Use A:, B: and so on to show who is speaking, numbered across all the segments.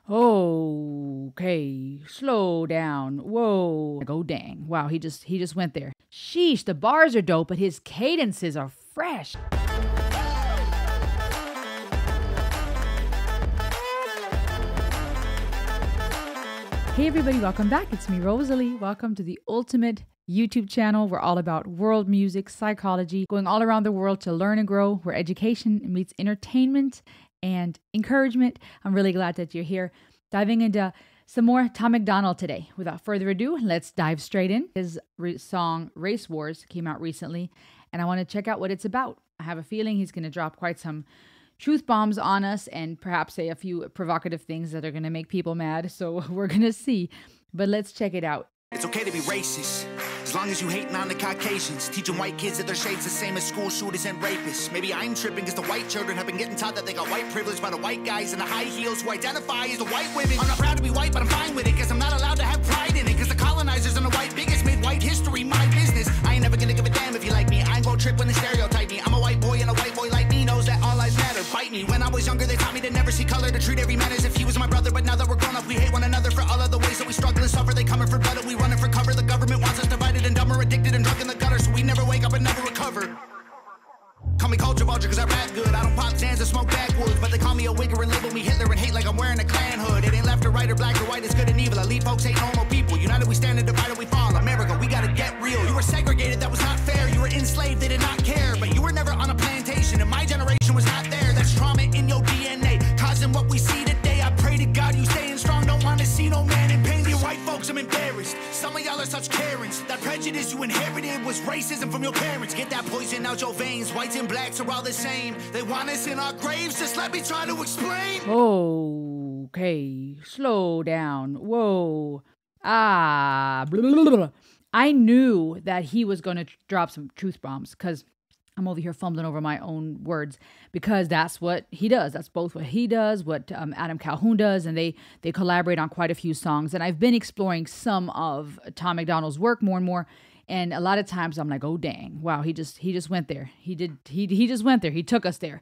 A: Okay, slow down. Whoa. Like, oh dang. Wow, he just went there. Sheesh, the bars are dope, but his cadences are fresh. Hey everybody, welcome back. It's me, Rosalie. Welcome to the ultimate YouTube channel. We're all about world music, psychology, going all around the world to learn and grow, where education meets entertainment and encouragement. I'm really glad that you're here. Diving into some more Tom MacDonald today. Without further ado, let's dive straight in. His song Race Wars came out recently, and I want to check out what it's about. I have a feeling he's going to drop quite some truth bombs on us and perhaps say a few provocative things that are going to make people mad. So we're going to see. But let's check it out.
B: It's okay to be racist, as long as you hating on the Caucasians, teaching white kids that their shade's the same as school shooters and rapists. Maybe I'm tripping because the white children have been getting taught that they got white privilege by the white guys in the high heels who identify as the white women. I'm not proud to be white, but I'm fine with it, because I'm not allowed to have pride in it, because the colonizers and the white bigots made white history my business. I ain't never gonna give a damn if you like me. I ain't gon' trip when they stereotype me. I'm a white boy, and a white boy like me knows that all lives matter. Bite me. When I was younger, they taught me to never see color, to treat every man as if he was my brother. But now that we're grown up, we hate one another for all of the ways that we struggle and suffer. They coming for blood and we running for cover. The government wants us divided and dumber, addicted and drunk in the gutter, so we never wake up and never recover. Call me culture vulture because I rap good. I don't pop Zans or smoke backwoods, but they call me a wigger and label me Hitler and hate like I'm wearing a Klan hood. It ain't left or right or black or white, it's good and evil. Elite folks ain't normal people. United we stand and divided we fall. America, we gotta get real. You were segregated, that was not fair. You were enslaved, they did not care. But you were never on a plantation, and my generation was not there. That's trauma in your DNA, causing what we see today. I pray to God you staying strong. Don't want to see no man in pain. You white folks, I'm embarrassed. Some of y'all are such Karens. That prejudice you inherited was racism from your parents. Get that poison out your veins. Whites and blacks are all the same. They want us in our graves. Just let me try to explain.
A: Okay, slow down. Whoa. Blah, blah, blah. I knew that he was going to drop some truth bombs because I'm over here fumbling over my own words, because that's what he does. That's both what he does, what Adam Calhoun does, and they collaborate on quite a few songs. And I've been exploring some of Tom MacDonald's work more and more, and a lot of times I'm like, oh dang, wow, he just went there. He just went there. He took us there.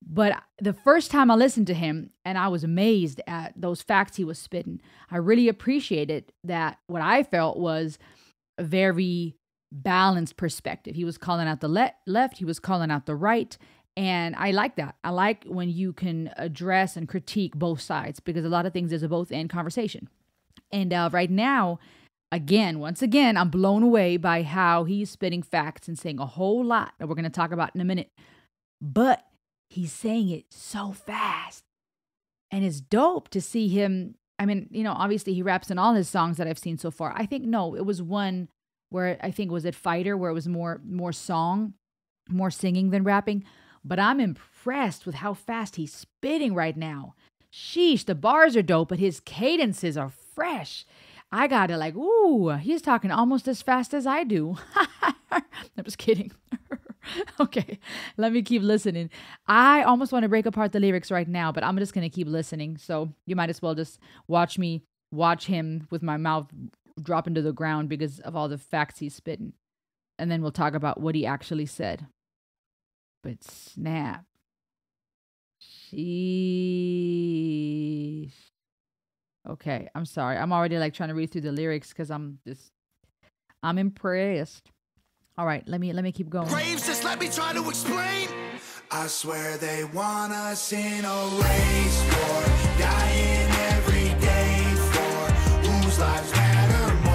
A: But the first time I listened to him, and I was amazed at those facts he was spitting, I really appreciated that what I felt was a very balanced perspective. He was calling out the left, he was calling out the right, and I like that. I like when you can address and critique both sides, because a lot of things is a both and conversation. And right now, once again, I'm blown away by how he's spitting facts and saying a whole lot that we're going to talk about in a minute. But he's saying it so fast, and it's dope to see him. I mean, obviously he raps in all his songs that I've seen so far. I think, no, it was one where I think was it Fighter, where it was more song, more singing than rapping. But I'm impressed with how fast he's spitting right now. Sheesh, the bars are dope, but his cadences are fresh. I gotta ooh, he's talking almost as fast as I do. I'm just kidding. Okay, let me keep listening. I almost want to break apart the lyrics right now, but I'm just going to keep listening. So you might as well just watch him with my mouth drop into the ground because of all the facts he's spitting. And then we'll talk about what he actually said. But snap. Sheesh. Okay, I'm sorry. I'm already trying to read through the lyrics because I'm impressed. All right, let me keep going.
B: Graves, just let me try to explain. I swear they want us in a race war, dying every day for whose lives matter more.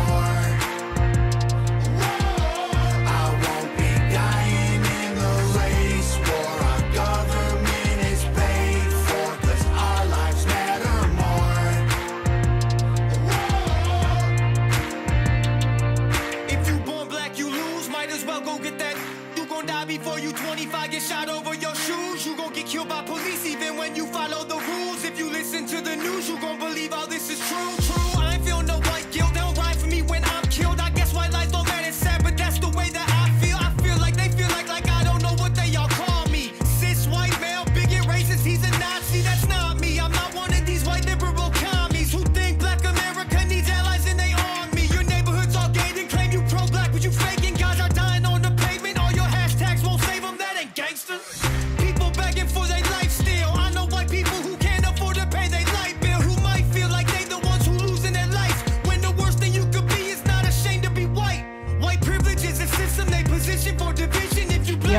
B: I won't be dying in the race war. Our government is paid for, 'cause our lives matter more. If you born black, you lose. Might as well go get that. You gon' die before you 25, get shot over your shoes. You gon' get killed by police even when you follow the rules. If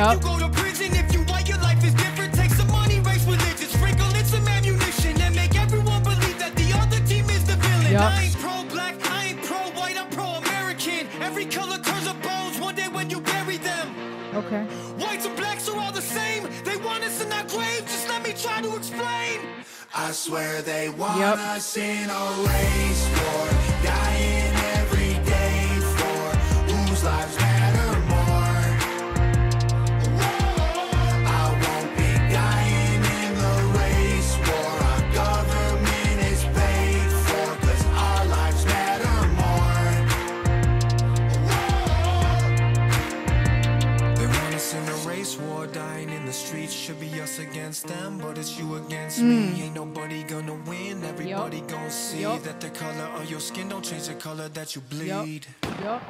A: Yep.
C: You go to prison if you white, your life is different. Take some money, race religion, sprinkle in some ammunition, and make everyone believe that the other team is the villain.
A: Yep.
C: I ain't pro-black, I ain't pro-white, I'm pro-American. Every color turns up bones one day when you bury them.
A: Okay.
C: Whites and blacks are all the same. They want us in our grave. Just let me try to explain.
B: I swear they want
A: Yep.
B: us in a race war, dying every day for whose lives matter more. I won't be dying in the race war. Our government is paid for, 'cause our lives matter more.
C: They want us in a race war, dying in the streets. Should be us against them, but it's you against me. Ain't nobody gonna win. Everybody gonna see that the color of your skin don't change the color that you bleed.
A: Yep.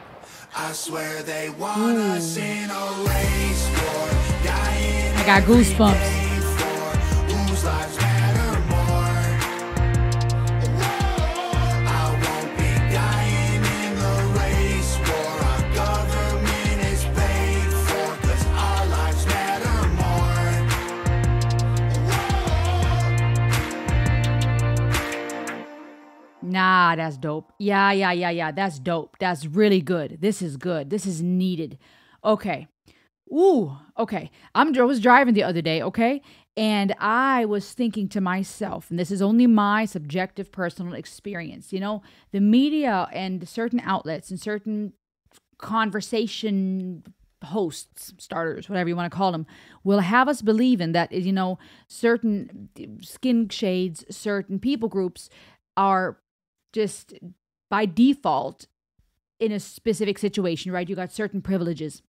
B: I swear they want us in a race war, dying
A: I got goosebumps.
B: every day for whose lives matter more. I won't be dying in the race war. Our government is paid for, 'cause our lives matter more.
A: Nah, that's dope. Yeah. That's dope. That's really good. This is good. This is needed. Okay. Ooh, okay. I was driving the other day, okay? And I was thinking to myself, and this is only my subjective personal experience, you know, the media and certain outlets and certain conversation hosts, starters, whatever you want to call them, will have us believing that, you know, certain skin shades, certain people groups are just by default in a specific situation, right? You got certain privileges.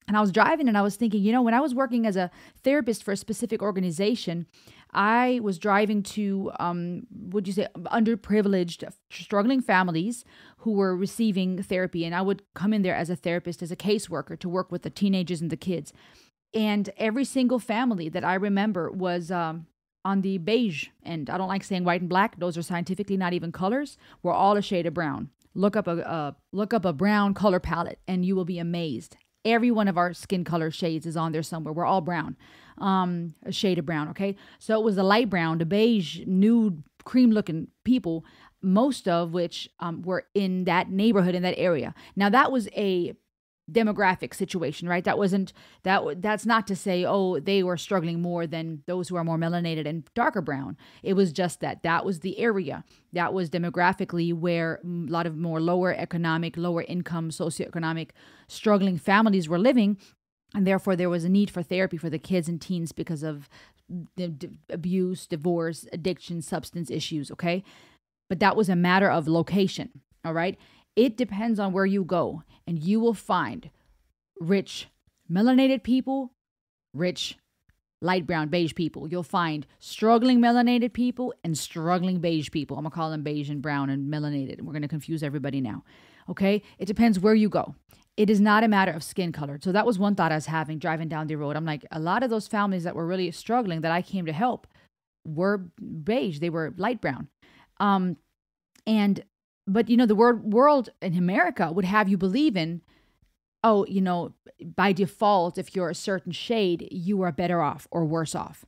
A: And I was driving and I was thinking, you know, when I was working as a therapist for a specific organization, I was driving to, underprivileged, struggling families who were receiving therapy. And I would come in there as a therapist, as a caseworker to work with the teenagers and the kids. And every single family that I remember was on the beige end. I don't like saying white and black. Those are scientifically not even colors. We're all a shade of brown. Look up a brown color palette and you will be amazed. Every one of our skin color shades is on there somewhere. We're all brown, a shade of brown, okay? So it was the light brown, the beige, nude, cream-looking people, most of which were in that neighborhood, in that area. Now, that was a demographic situation, right? That's not to say, oh, they were struggling more than those who are more melanated and darker brown. It was just that was the area. That was demographically where a lot of more lower economic, lower income, socioeconomic, struggling families were living. And therefore, there was a need for therapy for the kids and teens because of abuse, divorce, addiction, substance issues, okay? But that was a matter of location, all right? It depends on where you go, and you will find rich melanated people, rich light brown beige people. You'll find struggling melanated people and struggling beige people. I'm going to call them beige and brown and melanated. We're going to confuse everybody now. Okay? It depends where you go. It is not a matter of skin color. So that was one thought I was having driving down the road. I'm like, a lot of those families that were really struggling that I came to help were beige. They were light brown. But, you know, the world in America would have you believe in, oh, you know, by default, if you're a certain shade, you are better off or worse off.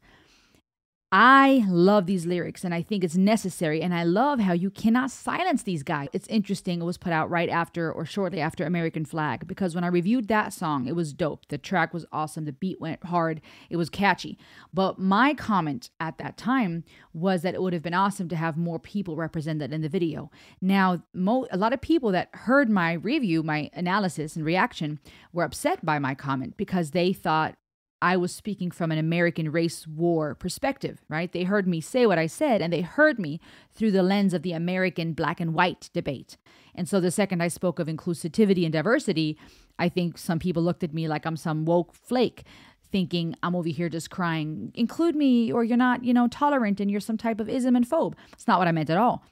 A: I love these lyrics and I think it's necessary. And I love how you cannot silence these guys. It's interesting. It was put out right after or shortly after American Flag, because when I reviewed that song, it was dope. The track was awesome. The beat went hard. It was catchy. But my comment at that time was that it would have been awesome to have more people represented in the video. Now, a lot of people that heard my review, my analysis and reaction were upset by my comment because they thought I was speaking from an American race war perspective, right? They heard me say what I said, and they heard me through the lens of the American black and white debate. And so the second I spoke of inclusivity and diversity, I think some people looked at me like I'm some woke flake, thinking I'm over here just crying, include me, or you're not, you know, tolerant and you're some type of ism and phobe. It's not what I meant at all.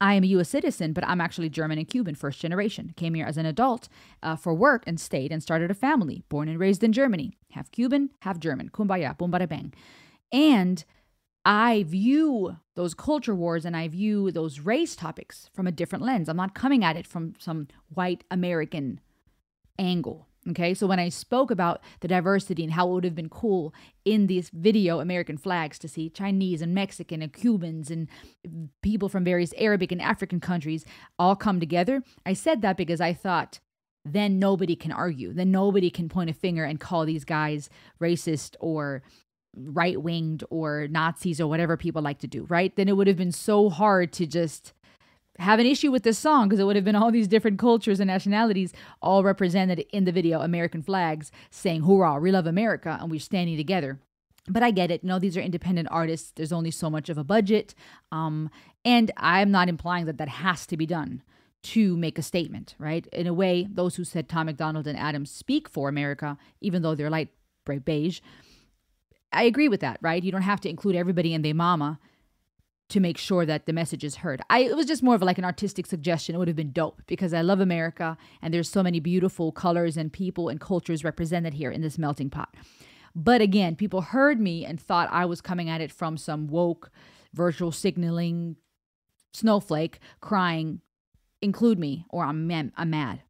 A: I am a U.S. citizen, but I'm actually German and Cuban, first generation. Came here as an adult for work and stayed and started a family. Born and raised in Germany. Half Cuban, half German. Kumbaya, boom, bada, bang. And I view those culture wars and I view those race topics from a different lens. I'm not coming at it from some white American angle, Okay, so when I spoke about the diversity and how it would have been cool in this video, American flags, to see Chinese and Mexican and Cubans and people from various Arabic and African countries all come together, I said that because I thought then nobody can argue. Then nobody can point a finger and call these guys racist or right-winged or Nazis or whatever people like to do, right? Then it would have been so hard to just have an issue with this song because it would have been all these different cultures and nationalities all represented in the video, American flags, saying, "Hurrah, we love America," and we're standing together. But I get it. These are independent artists. There's only so much of a budget. And I'm not implying that that has to be done to make a statement, right? In a way, those who said Tom MacDonald and Adams speak for America, even though they're light, bright beige, I agree with that, right? You don't have to include everybody and their mama to make sure that the message is heard. It was just more of like an artistic suggestion. It would have been dope because I love America and there's so many beautiful colors and people and cultures represented here in this melting pot. But again, people heard me and thought I was coming at it from some woke, virtual signaling snowflake crying, "Include me," or I'm mad.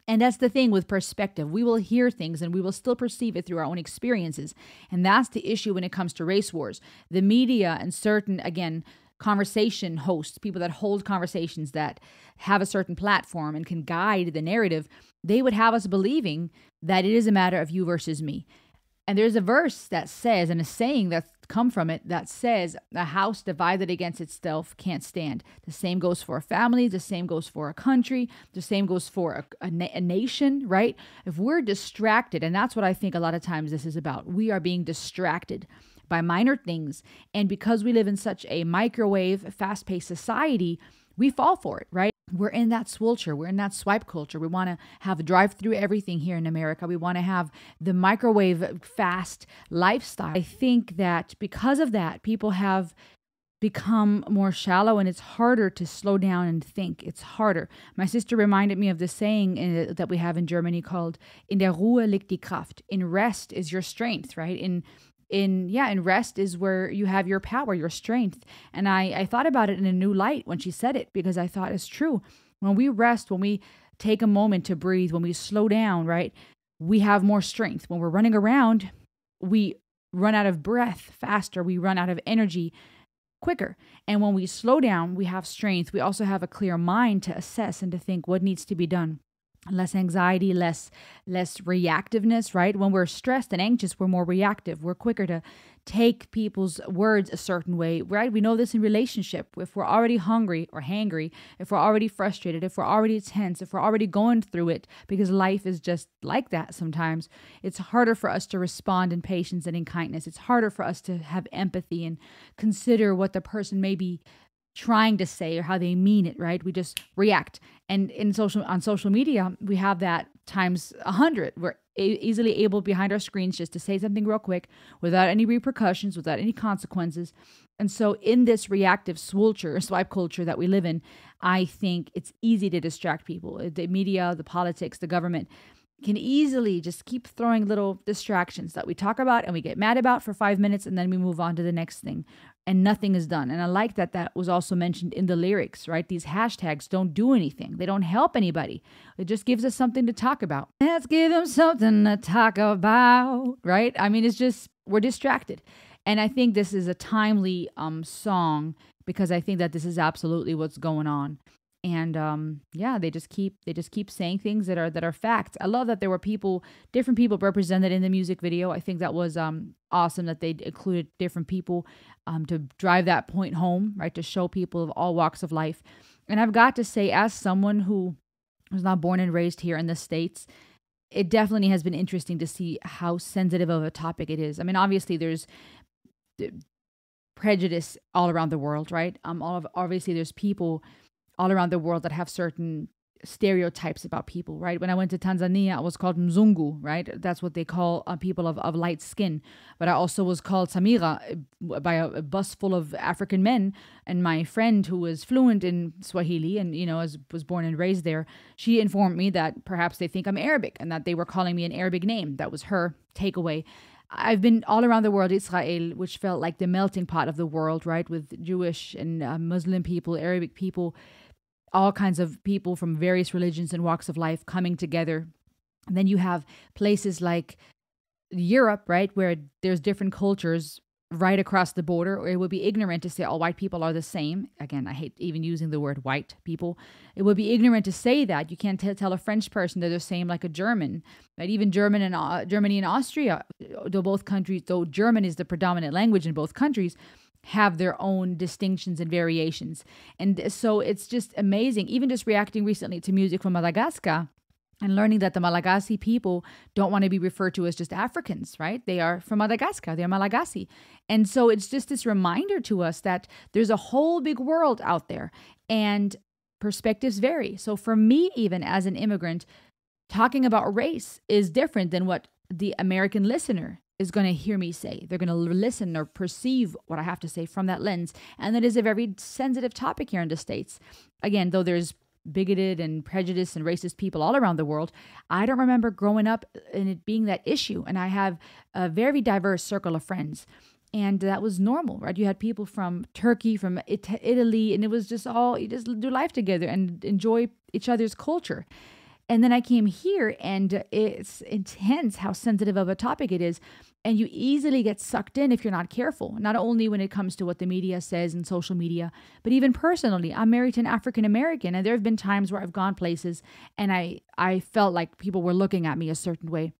A: And that's the thing with perspective. We will hear things and we will still perceive it through our own experiences. And that's the issue when it comes to race wars. The media and certain, again, conversation hosts, people that hold conversations that have a certain platform and can guide the narrative, they would have us believing that it is a matter of you versus me. And there's a verse that says, and a saying that's come from it, that says, "A house divided against itself can't stand." The same goes for a family. The same goes for a country. The same goes for a nation, right? If we're distracted, and that's what I think a lot of times this is about, we are being distracted by minor things. And because we live in such a microwave, fast-paced society, we fall for it, right? We're in that swulture. We're in that swipe culture. We want to have drive-through everything here in America. We want to have the microwave fast lifestyle. I think that because of that, people have become more shallow and it's harder to slow down and think. It's harder. My sister reminded me of the saying that we have in Germany called, "In der Ruhe liegt die Kraft." In rest is your strength, right? In rest is where you have your power, your strength. And I thought about it in a new light when she said it, because I thought it's true. When we rest, when we take a moment to breathe, when we slow down, right, we have more strength. When we're running around, we run out of breath faster. We run out of energy quicker. And when we slow down, we have strength. We also have a clear mind to assess and to think what needs to be done. Less anxiety, less reactiveness, right? When we're stressed and anxious, we're more reactive. We're quicker to take people's words a certain way, right? We know this in relationship. If we're already hungry or hangry, if we're already frustrated, if we're already tense, if we're already going through it, because life is just like that sometimes, it's harder for us to respond in patience and in kindness. It's harder for us to have empathy and consider what the person may be trying to say or how they mean it, right? We just react. And on social media, we have that times 100. We're easily able behind our screens just to say something real quick without any repercussions, without any consequences. And so in this reactive swipe culture that we live in, I think it's easy to distract people. The media, the politics, the government can easily just keep throwing little distractions that we talk about and we get mad about for 5 minutes and then we move on to the next thing and nothing is done. And I like that was also mentioned in the lyrics, right? These hashtags don't do anything. They don't help anybody. It just gives us something to talk about. Let's give them something to talk about, right? I mean, it's just, we're distracted. And I think this is a timely song because I think that this is absolutely what's going on. And they just keep saying things that are facts. I love that there were different people represented in the music video. I think that was awesome that they included different people to drive that point home, right? To show people of all walks of life. And I've got to say, as someone who was not born and raised here in the States, it definitely has been interesting to see how sensitive of a topic it is. I mean, obviously there's prejudice all around the world, right? Obviously there's people all around the world that have certain stereotypes about people, right? When I went to Tanzania, I was called Mzungu, right? That's what they call people of light skin. But I also was called Samira by a bus full of African men. And my friend who was fluent in Swahili and, was born and raised there, she informed me that perhaps they think I'm Arabic and that they were calling me an Arabic name. That was her takeaway. I've been all around the world, Israel, which felt like the melting pot of the world, right? With Jewish and Muslim people, Arabic people, all kinds of people from various religions and walks of life coming together And then you have places like Europe, right, where there's different cultures right across the border, or it would be ignorant to say all white people are the same. Again, I hate even using the word white people. It would be ignorant to say that. You can't tell a French person they're the same like a German. Right? Even Germany and Austria, though German is the predominant language in both countries, have their own distinctions and variations. And so it's just amazing. Even just reacting recently to music from Madagascar, and learning that the Malagasy people don't want to be referred to as just Africans, right? They are from Madagascar. They're Malagasy. And so it's just this reminder to us that there's a whole big world out there and perspectives vary. So for me, even as an immigrant, talking about race is different than what the American listener is going to hear me say. They're going to listen or perceive what I have to say from that lens. And that is a very sensitive topic here in the States. Again, though there's bigoted and prejudiced and racist people all around the world, I don't remember growing up and it being that issue. And I have a very diverse circle of friends. And that was normal, right? You had people from Turkey, from Italy, and it was just all, you just do life together and enjoy each other's culture. And then I came here and it's intense how sensitive of a topic it is. And you easily get sucked in if you're not careful, not only when it comes to what the media says and social media, but even personally. I'm married to an African American, and there have been times where I've gone places and I felt like people were looking at me a certain way.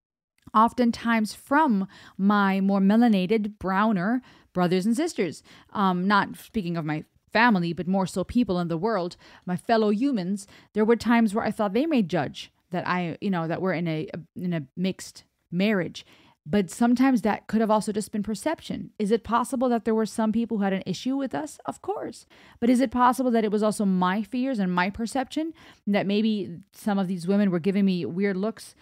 A: Oftentimes from my more melanated, browner brothers and sisters. Not speaking of my family, but more so people in the world, my fellow humans. There were times where I thought they may judge that that we're in a mixed marriage. But sometimes that could have also just been perception. Is it possible that there were some people who had an issue with us? Of course. But is it possible that it was also my fears and my perception that maybe some of these women were giving me weird looks?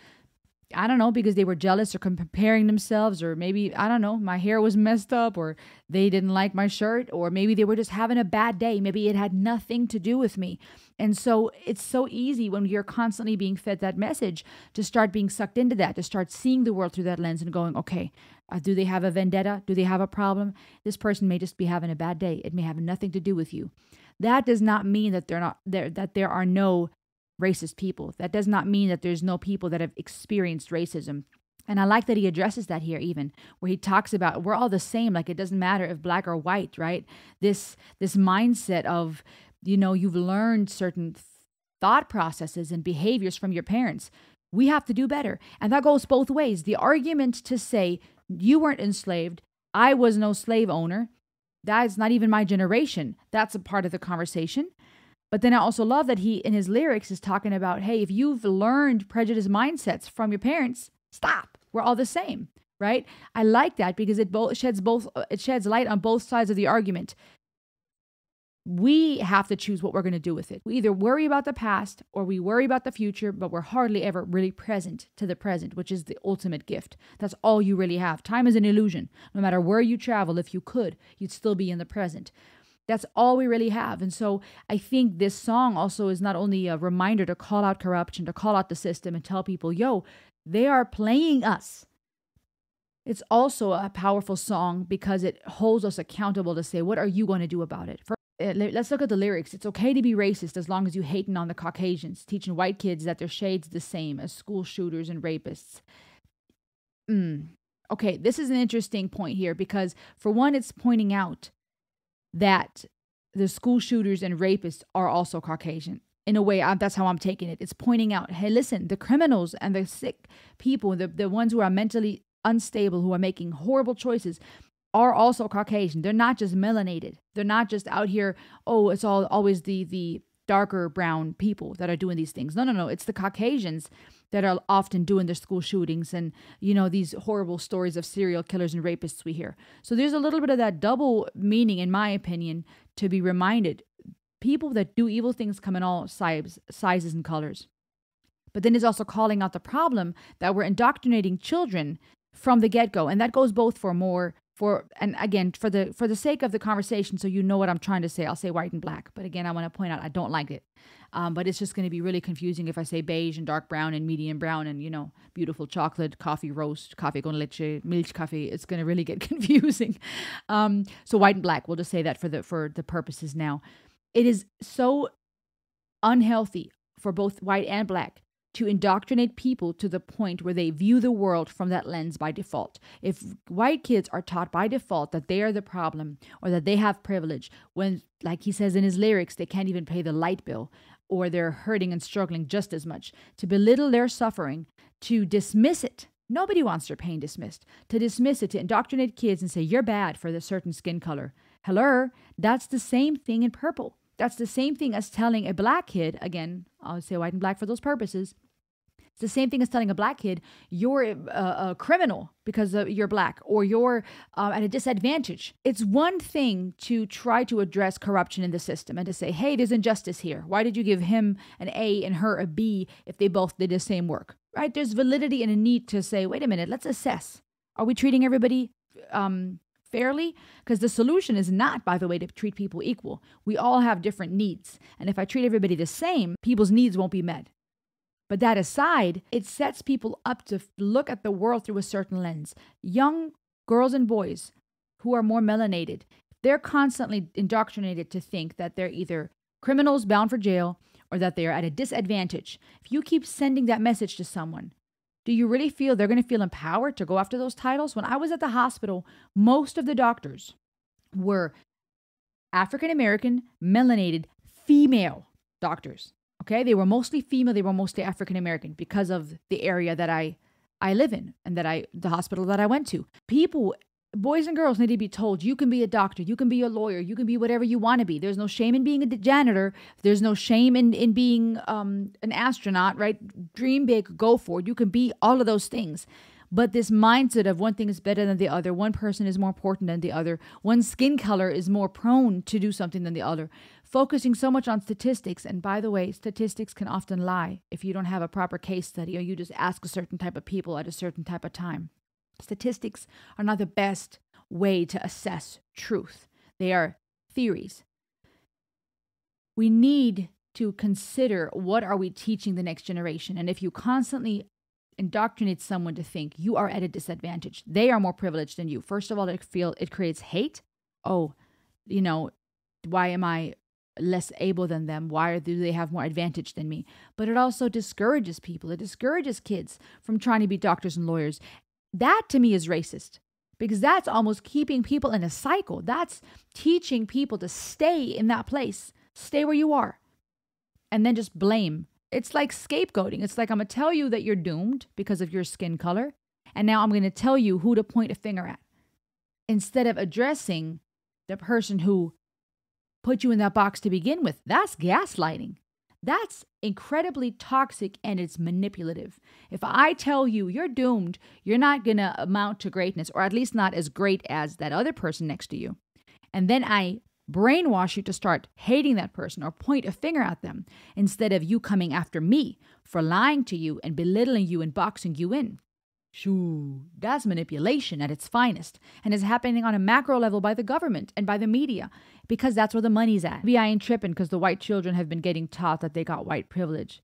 A: I don't know, because they were jealous or comparing themselves, or maybe, I don't know, my hair was messed up, or they didn't like my shirt, or maybe they were just having a bad day. Maybe it had nothing to do with me. And so it's so easy when you're constantly being fed that message to start being sucked into that, to start seeing the world through that lens and going, okay, do they have a vendetta? Do they have a problem? This person may just be having a bad day. It may have nothing to do with you. That does not mean that there are no racist people. That does not mean that there's no people that have experienced racism. And I like that he addresses that here, even where he talks about we're all the same. Like, it doesn't matter if black or white, right? This mindset of, you've learned certain thought processes and behaviors from your parents. We have to do better. And that goes both ways. The argument to say you weren't enslaved, I was no slave owner, that's not even my generation. That's a part of the conversation. But then I also love that he, in his lyrics, is talking about, hey, if you've learned prejudiced mindsets from your parents, stop. We're all the same, right? I like that because it sheds light on both sides of the argument. We have to choose what we're going to do with it. We either worry about the past or we worry about the future, but we're hardly ever really present to the present, which is the ultimate gift. That's all you really have. Time is an illusion. No matter where you travel, if you could, you'd still be in the present. That's all we really have. And so I think this song also is not only a reminder to call out corruption, to call out the system and tell people, yo, they are playing us. It's also a powerful song because it holds us accountable to say, what are you going to do about it? Let's look at the lyrics. It's okay to be racist as long as you hating on the Caucasians, teaching white kids that their shade's the same as school shooters and rapists. Okay, this is an interesting point here because, for one, it's pointing out that the school shooters and rapists are also Caucasian. In a way, that's how I'm taking it. It's pointing out, hey, listen, the criminals and the sick people, the ones who are mentally unstable, who are making horrible choices, are also Caucasian. They're not just melanated. They're not just out here, oh, it's always the darker brown people that are doing these things. No. It's the Caucasians that are often doing the school shootings and, these horrible stories of serial killers and rapists we hear. So there's a little bit of that double meaning, in my opinion, to be reminded. People that do evil things come in all sizes and colors. But then it's also calling out the problem that we're indoctrinating children from the get-go. And that goes both for the sake of the conversation, so you know what I'm trying to say, I'll say white and black. But again, I want to point out I don't like it. But it's just going to be really confusing if I say beige and dark brown and medium brown and, beautiful chocolate, coffee roast, coffee con leche, milk coffee. It's going to really get confusing. So white and black, we'll just say that for the purposes now. It is so unhealthy for both white and black to indoctrinate people to the point where they view the world from that lens by default. If white kids are taught by default that they are the problem or that they have privilege, when, like he says in his lyrics, they can't even pay the light bill, or they're hurting and struggling just as much, to belittle their suffering, to dismiss it. Nobody wants their pain dismissed. To dismiss it, to indoctrinate kids and say, you're bad for the certain skin color. Hello, that's the same thing in purple. That's the same thing as telling a black kid, again, I'll say white and black for those purposes. It's the same thing as telling a black kid, you're a criminal because you're black, or you're at a disadvantage. It's one thing to try to address corruption in the system and to say, hey, there's injustice here. Why did you give him an A and her a B if they both did the same work? Right? There's validity and a need to say, wait a minute, let's assess. Are we treating everybody fairly? Because the solution is not, by the way, to treat people equal. We all have different needs. And if I treat everybody the same, people's needs won't be met. But that aside, it sets people up to look at the world through a certain lens. Young girls and boys who are more melanated, they're constantly indoctrinated to think that they're either criminals bound for jail or that they are at a disadvantage. If you keep sending that message to someone, do you really feel they're going to feel empowered to go after those titles? When I was at the hospital, most of the doctors were African American, melanated, female doctors. Okay, they were mostly female, they were mostly African American because of the area that I live in and the hospital that I went to. People, boys and girls, need to be told, you can be a doctor, you can be a lawyer, you can be whatever you want to be. There's no shame in being a janitor. There's no shame in being an astronaut, right? Dream big, go for it. You can be all of those things. But this mindset of one thing is better than the other, one person is more important than the other, one skin color is more prone to do something than the other, focusing so much on statistics. And by the way, statistics can often lie if you don't have a proper case study or you just ask a certain type of people at a certain type of time. Statistics are not the best way to assess truth. They are theories. We need to consider, what are we teaching the next generation? And if you constantly indoctrinate someone to think you are at a disadvantage, they are more privileged than you. First of all, it creates hate. Oh, why am I less able than them? Why do they have more advantage than me? But it also discourages people. It discourages kids from trying to be doctors and lawyers. That to me is racist, because that's almost keeping people in a cycle. That's teaching people to stay in that place, stay where you are, and then just blame. It's like scapegoating. It's like, I'm going to tell you that you're doomed because of your skin color, and now I'm going to tell you who to point a finger at, instead of addressing the person who put you in that box to begin with. That's gaslighting. That's incredibly toxic, and it's manipulative. If I tell you you're doomed, you're not going to amount to greatness, or at least not as great as that other person next to you, and then I brainwash you to start hating that person or point a finger at them, instead of you coming after me for lying to you and belittling you and boxing you in. Shoo, that's manipulation at its finest, and is happening on a macro level by the government and by the media, because that's where the money's at. Maybe I ain't tripping because the white children have been getting taught that they got white privilege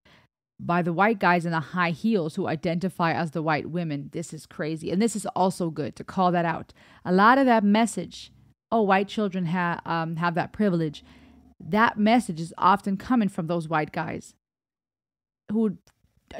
A: by the white guys in the high heels who identify as the white women. This is crazy, and this is also good to call that out. A lot of that message, oh, white children have that privilege, that message is often coming from those white guys who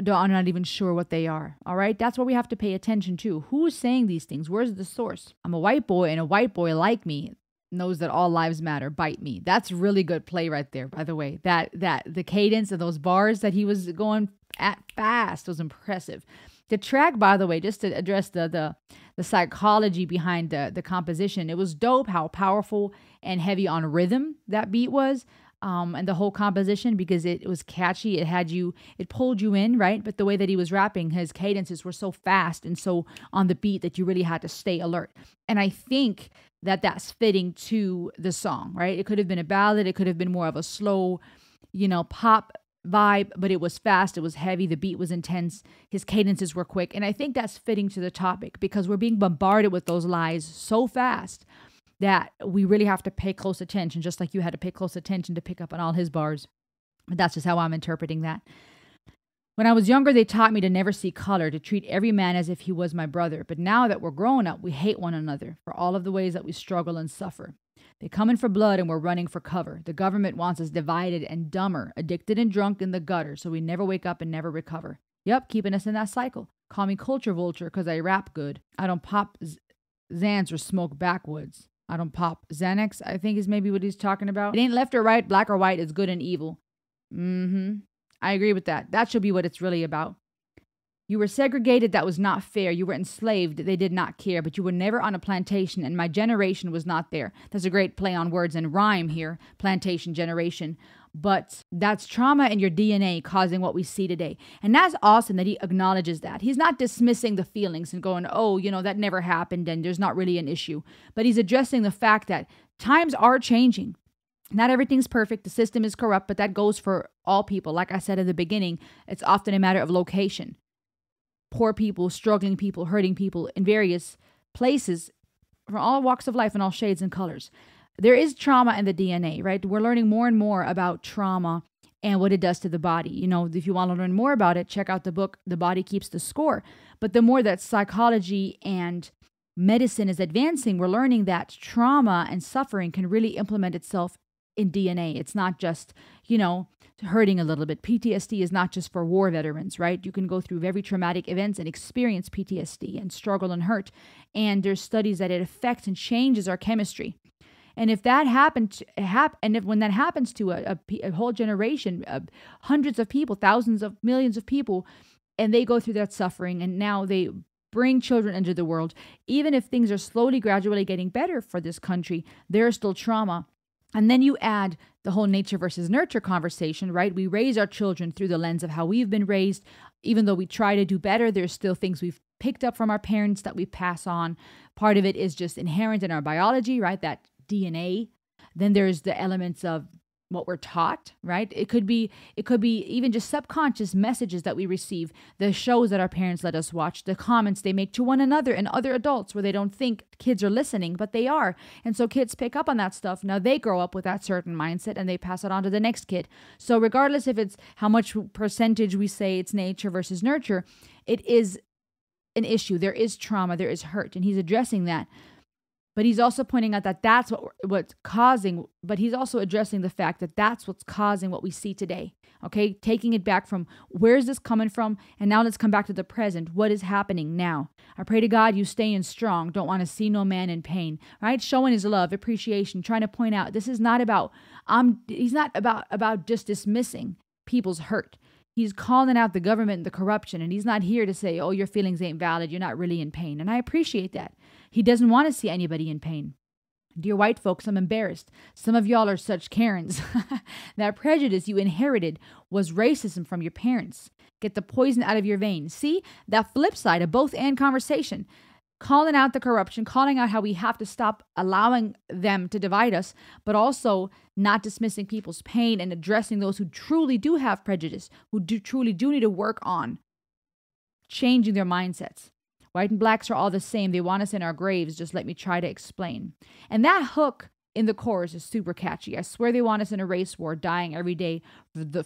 A: are not even sure what they are. All right, that's what we have to pay attention to. Who's saying these things? Where's the source? I'm a white boy, and a white boy like me knows that all lives matter. Bite me. That's really good play right there, by the way. That the cadence of those bars that he was going at fast was impressive. The track, by the way, just to address the psychology behind the composition, it was dope how powerful and heavy on rhythm that beat was. And the whole composition, because it was catchy. It pulled you in, right? But the way that he was rapping, his cadences were so fast and so on the beat that you really had to stay alert. And I think that that's fitting to the song, right? It could have been a ballad. It could have been more of a slow, pop vibe, but it was fast. It was heavy. The beat was intense. His cadences were quick. And I think that's fitting to the topic, because we're being bombarded with those lies so fast that we really have to pay close attention, just like you had to pay close attention to pick up on all his bars. But that's just how I'm interpreting that. When I was younger, they taught me to never see color, to treat every man as if he was my brother. But now that we're grown up, we hate one another for all of the ways that we struggle and suffer. They come in for blood and we're running for cover. The government wants us divided and dumber, addicted and drunk in the gutter, so we never wake up and never recover. Yep, keeping us in that cycle. Call me culture vulture because I rap good. I don't pop Xans or smoke backwoods. I don't pop Xanax, I think is maybe what he's talking about. It ain't left or right, black or white, it's good and evil. I agree with that. That should be what it's really about. You were segregated, that was not fair. You were enslaved, they did not care, but you were never on a plantation, and my generation was not there. That's a great play on words and rhyme here, plantation generation. But that's trauma in your DNA causing what we see today. And that's awesome that he acknowledges that. He's not dismissing the feelings and going, oh, that never happened and there's not really an issue. But he's addressing the fact that times are changing. Not everything's perfect. The system is corrupt, but that goes for all people. Like I said in the beginning, it's often a matter of location. Poor people, struggling people, hurting people in various places from all walks of life and all shades and colors. There is trauma in the DNA, right? We're learning more and more about trauma and what it does to the body. If you want to learn more about it, check out the book, The Body Keeps the Score. But the more that psychology and medicine is advancing, we're learning that trauma and suffering can really implement itself in DNA. It's not just, hurting a little bit. PTSD is not just for war veterans, right? You can go through very traumatic events and experience PTSD and struggle and hurt. And there's studies that it affects and changes our chemistry. And if that when that happens to a whole generation, hundreds of people, thousands of millions of people, and they go through that suffering, and now they bring children into the world, even if things are slowly, gradually getting better for this country, there's still trauma. And then you add the whole nature versus nurture conversation, right? We raise our children through the lens of how we've been raised. Even though we try to do better, there's still things we've picked up from our parents that we pass on. Part of it is just inherent in our biology, right? That DNA. Then there's the elements of what we're taught, right? It could be even just subconscious messages that we receive, the shows that our parents let us watch, the comments they make to one another and other adults where they don't think kids are listening, but they are. And so kids pick up on that stuff. Now they grow up with that certain mindset and they pass it on to the next kid. So regardless if it's how much percentage we say it's nature versus nurture, it is an issue. There is trauma, there is hurt, and he's addressing that. But he's also pointing out that that's what's causing, but he's also addressing the fact that that's what's causing what we see today. Okay, taking it back from where's this coming from? And now let's come back to the present. What is happening now? I pray to God you stay in strong. Don't want to see no man in pain, right? Showing his love, appreciation, trying to point out this is not about, he's not about just dismissing people's hurt. He's calling out the government and the corruption, and he's not here to say, oh, your feelings ain't valid. You're not really in pain. And I appreciate that. He doesn't want to see anybody in pain. Dear white folks, I'm embarrassed. Some of y'all are such Karens. That prejudice you inherited was racism from your parents. Get the poison out of your veins. See, that flip side of both and conversation. Calling out the corruption, calling out how we have to stop allowing them to divide us, but also not dismissing people's pain and addressing those who truly do have prejudice, who truly do need to work on changing their mindsets. White and blacks are all the same. They want us in our graves. Just let me try to explain. And that hook in the chorus is super catchy. I swear they want us in a race war, dying every day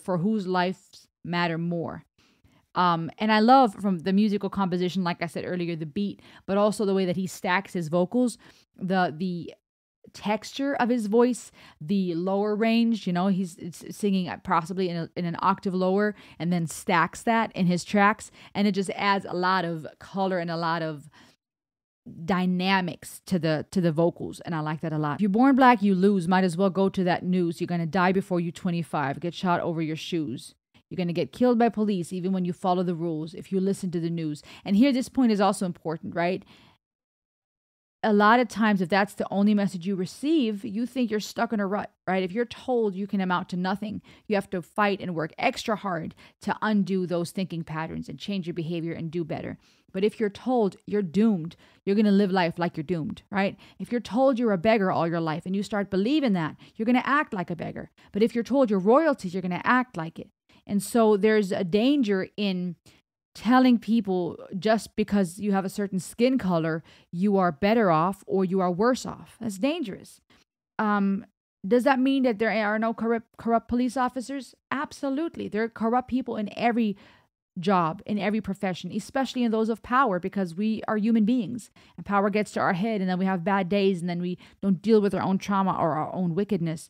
A: for whose lives matter more. And I love from the musical composition, like I said earlier, the beat, but also the way that he stacks his vocals, the texture of his voice, the lower range, he's singing possibly in an octave lower and then stacks that in his tracks. And it just adds a lot of color and a lot of dynamics to the vocals. And I like that a lot. If you're born black, you lose. Might as well go to that news. You're going to die before you're 25. Get shot over your shoes. You're going to get killed by police even when you follow the rules, if you listen to the news. And here, this point is also important, right? A lot of times, if that's the only message you receive, you think you're stuck in a rut, right? If you're told you can amount to nothing, you have to fight and work extra hard to undo those thinking patterns and change your behavior and do better. But if you're told you're doomed, you're going to live life like you're doomed, right? If you're told you're a beggar all your life and you start believing that, you're going to act like a beggar. But if you're told you're royalty, you're going to act like it. And so there's a danger in telling people just because you have a certain skin color, you are better off or you are worse off. That's dangerous. Does that mean that there are no corrupt police officers? Absolutely. There are corrupt people in every job, in every profession, especially in those of power, because we are human beings and power gets to our head, and then we have bad days, and then we don't deal with our own trauma or our own wickedness.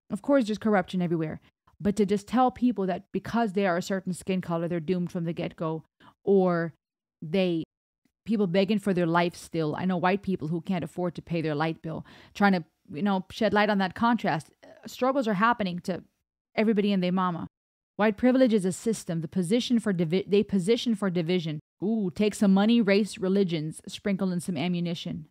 A: Of course, there's corruption everywhere. But to just tell people that because they are a certain skin color, they're doomed from the get-go, or people begging for their life still. I know white people who can't afford to pay their light bill, trying to, shed light on that contrast. Struggles are happening to everybody and their mama. White privilege is a system. They position for division. Ooh, take some money, race, religions, sprinkle in some ammunition.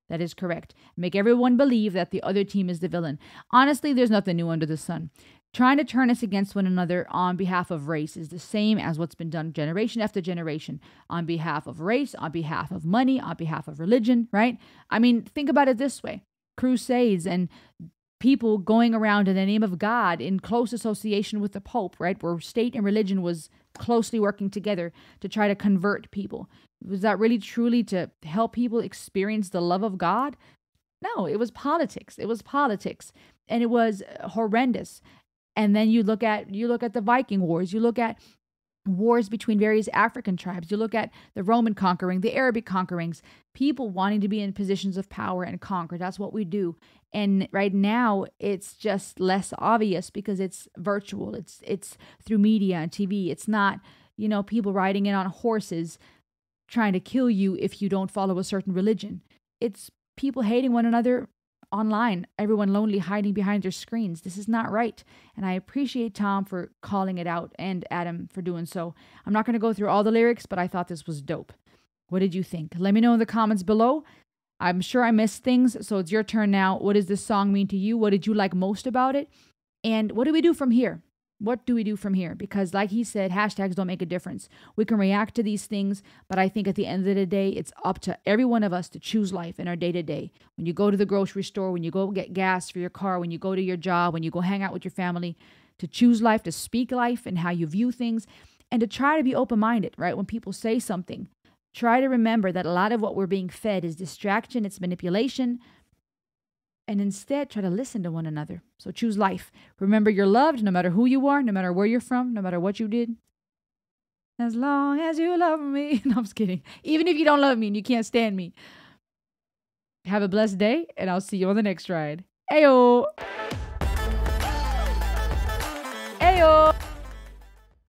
A: That is correct. Make everyone believe that the other team is the villain. Honestly, there's nothing new under the sun. Trying to turn us against one another on behalf of race is the same as what's been done generation after generation on behalf of race, on behalf of money, on behalf of religion, right? I mean, think about it this way. Crusades and people going around in the name of God in close association with the Pope, right? Where state and religion was closely working together to try to convert people. Was that really truly to help people experience the love of God? No, it was politics. It was politics. And it was horrendous. And then you look at the Viking Wars, you look at wars between various African tribes, you look at the Roman conquering, the Arabic conquerings, people wanting to be in positions of power and conquer. That's what we do. And right now it's just less obvious because it's virtual. It's through media and TV. It's not, people riding in on horses trying to kill you if you don't follow a certain religion. It's people hating one another online, everyone lonely, hiding behind their screens. This is not right. And I appreciate Tom for calling it out and Adam for doing so. I'm not going to go through all the lyrics, but I thought this was dope. What did you think? Let me know in the comments below. I'm sure I missed things, so it's your turn now. What does this song mean to you? What did you like most about it? And what do we do from here? What do we do from here? Because like he said, hashtags don't make a difference. We can react to these things, but I think at the end of the day, it's up to every one of us to choose life in our day-to-day. When you go to the grocery store, when you go get gas for your car, when you go to your job, when you go hang out with your family, to choose life, to speak life and how you view things, and to try to be open-minded, right? When people say something, try to remember that a lot of what we're being fed is distraction, it's manipulation, and instead try to listen to one another. So choose life. Remember you're loved no matter who you are, no matter where you're from, no matter what you did. As long as you love me. No, I'm just kidding. Even if you don't love me and you can't stand me. Have a blessed day, and I'll see you on the next ride. Ayo! Ayo!